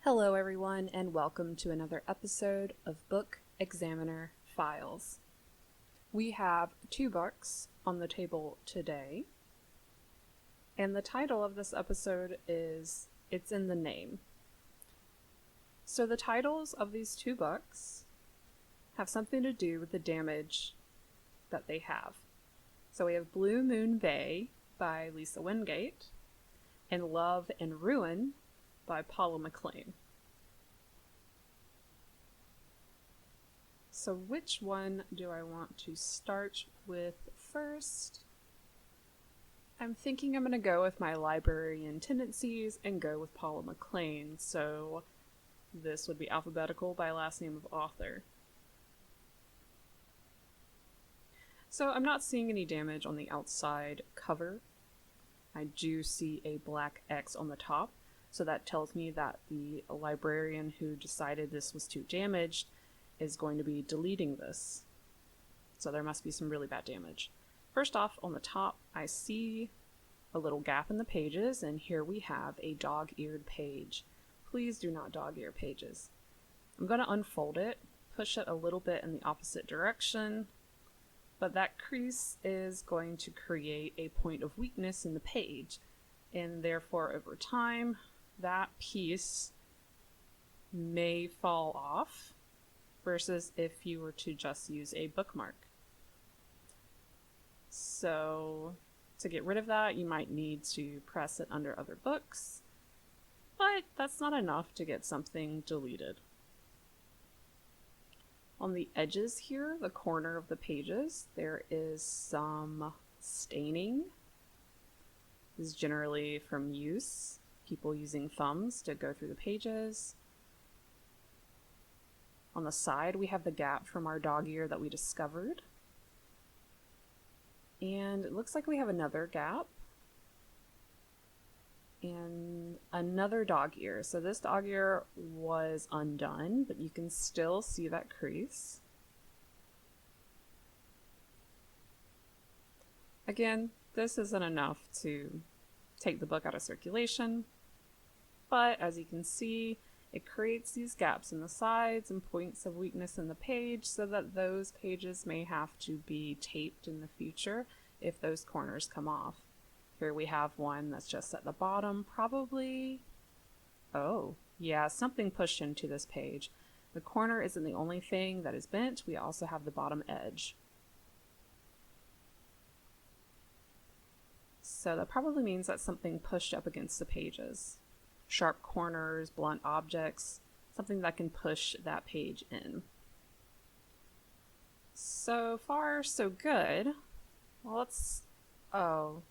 Hello, everyone, and welcome to another episode of Book Examiner Files. We have two books on the table today, and the title of this episode is It's in the Name. So the titles of these two books have something to do with the damage that they have. So we have Blue Moon Bay by Lisa Wingate and Love and Ruin by Paula McLain. So which one do I want to start with first? I'm thinking I'm going to go with my librarian tendencies and go with Paula McLain, so this would be alphabetical by last name of author. So I'm not seeing any damage on the outside cover. I do see a black X on the top, so that tells me that the librarian who decided this was too damaged is going to be deleting this. So there must be some really bad damage. First off, on the top, I see a little gap in the pages, and here we have a dog-eared page. Please do not dog-ear pages. I'm going to unfold it, push it a little bit in the opposite direction, but that crease is going to create a point of weakness in the page, and therefore over time that piece may fall off versus if you were to just use a bookmark. So to get rid of that, you might need to press it under other books, but that's not enough to get something deleted. On the edges here, the corner of the pages, there is some staining. This is generally from use, people using thumbs to go through the pages. On the side, we have the gap from our dog ear that we discovered. And it looks like we have another gap and another dog ear. So this dog ear was undone, but you can still see that crease. Again, this isn't enough to take the book out of circulation, but as you can see, it creates these gaps in the sides and points of weakness in the page so that those pages may have to be taped in the future if those corners come off. Here we have one that's just at the bottom, probably. Oh, yeah, something pushed into this page. The corner isn't the only thing that is bent, we also have the bottom edge. So that probably means that something pushed up against the pages. Sharp corners, blunt objects, something that can push that page in. So far, so good. Well,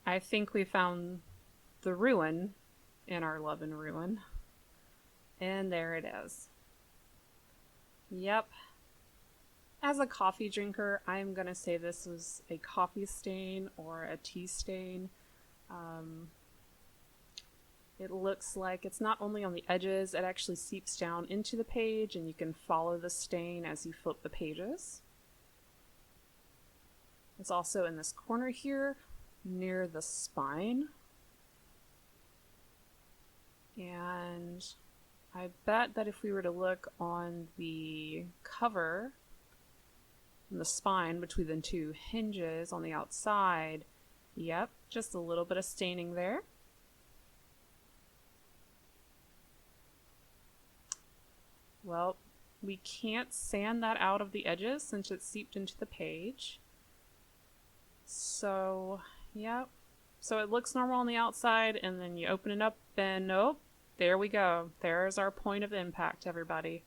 I think we found the ruin in our Love and Ruin. And there it is. Yep. As a coffee drinker, I'm going to say this was a coffee stain or a tea stain. It looks like it's not only on the edges, it actually seeps down into the page, and you can follow the stain as you flip the pages. It's also in this corner here, near the spine. And I bet that if we were to look on the cover, on the spine between the two hinges on the outside, yep, just a little bit of staining there. Well, we can't sand that out of the edges since it's seeped into the page. So, yeah. So it looks normal on the outside, and then you open it up, and nope, there we go. There's our point of impact, everybody.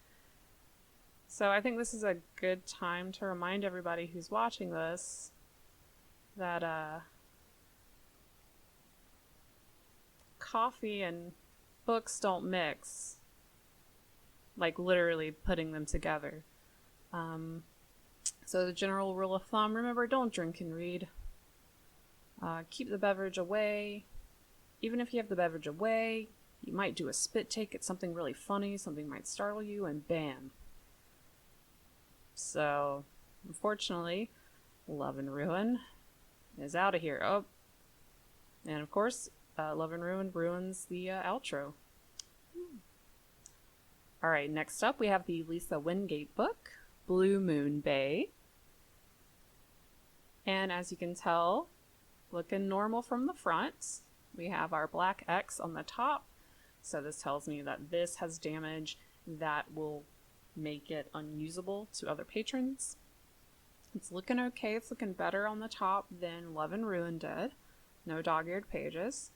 So I think this is a good time to remind everybody who's watching this that coffee and books don't mix. Like literally putting them together. So the general rule of thumb, remember, don't drink and read. Keep the beverage away. Even if you have the beverage away, you might do a spit take at something really funny, something might startle you, and bam. So, unfortunately, Love and Ruin is out of here. Oh, and of course, Love and Ruin ruins the outro. All right, next up we have the Lisa Wingate book, Blue Moon Bay. And as you can tell, looking normal from the front, we have our black X on the top. So this tells me that this has damage that will make it unusable to other patrons. It's looking okay. It's looking better on the top than Love and Ruin did. No dog-eared pages.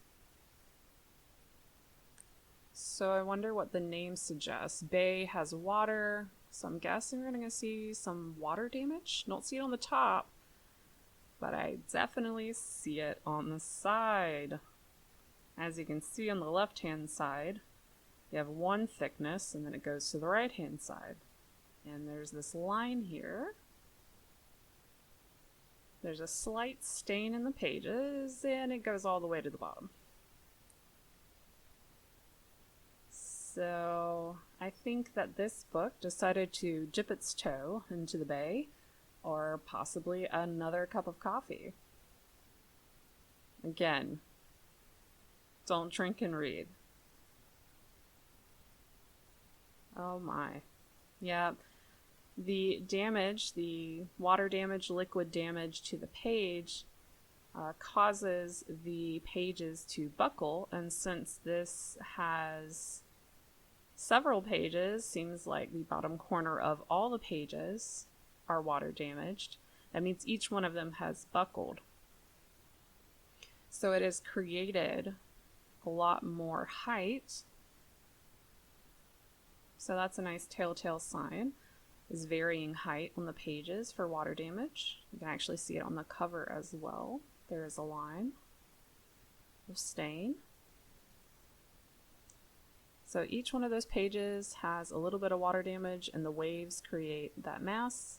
So I wonder what the name suggests. Bay has water, so I'm guessing we're going to see some water damage. Don't see it on the top, but I definitely see it on the side. As you can see on the left-hand side, you have one thickness, and then it goes to the right-hand side. And there's this line here. There's a slight stain in the pages, and it goes all the way to the bottom. So I think that this book decided to dip its toe into the bay, or possibly another cup of coffee. Again, don't drink and read. Oh my. Yeah, the damage, the water damage, liquid damage to the page causes the pages to buckle, and since this has several pages, seems like the bottom corner of all the pages are water damaged. That means each one of them has buckled. So it has created a lot more height. So that's a nice telltale sign, is varying height on the pages for water damage. You can actually see it on the cover as well. There is a line of stain. So each one of those pages has a little bit of water damage, and the waves create that mass.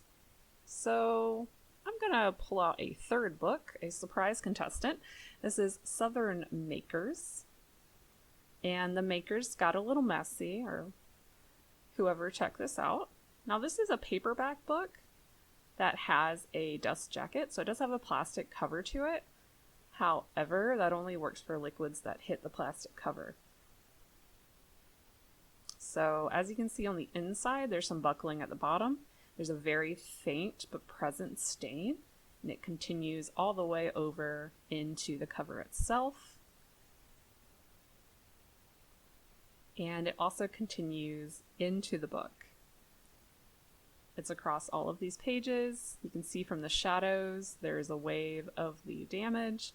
So I'm gonna pull out a third book, a surprise contestant. This is Southern Makers. And the makers got a little messy, or whoever checked this out. Now this is a paperback book that has a dust jacket, so it does have a plastic cover to it. However, that only works for liquids that hit the plastic cover. So as you can see on the inside, there's some buckling at the bottom. There's a very faint but present stain, and it continues all the way over into the cover itself. And it also continues into the book. It's across all of these pages. You can see from the shadows, there's a wave of the damage.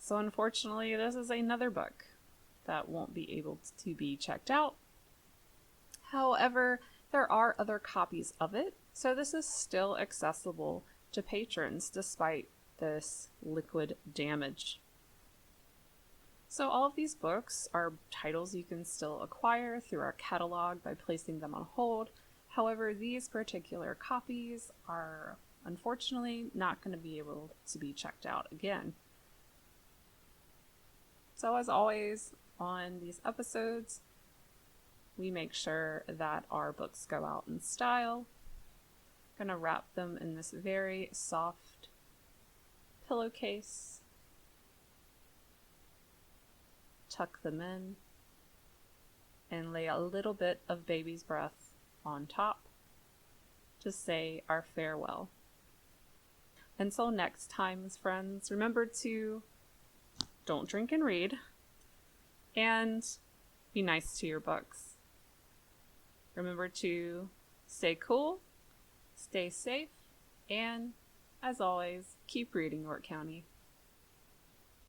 So unfortunately, this is another book that won't be able to be checked out. However, there are other copies of it, so this is still accessible to patrons despite this liquid damage. So all of these books are titles you can still acquire through our catalog by placing them on hold. However, these particular copies are unfortunately not going to be able to be checked out again. So as always, on these episodes, we make sure that our books go out in style. I'm going to wrap them in this very soft pillowcase, tuck them in, and lay a little bit of baby's breath on top to say our farewell. Until next time, friends, remember to don't drink and read, and be nice to your books. Remember to stay cool, stay safe, and, as always, keep reading, York County.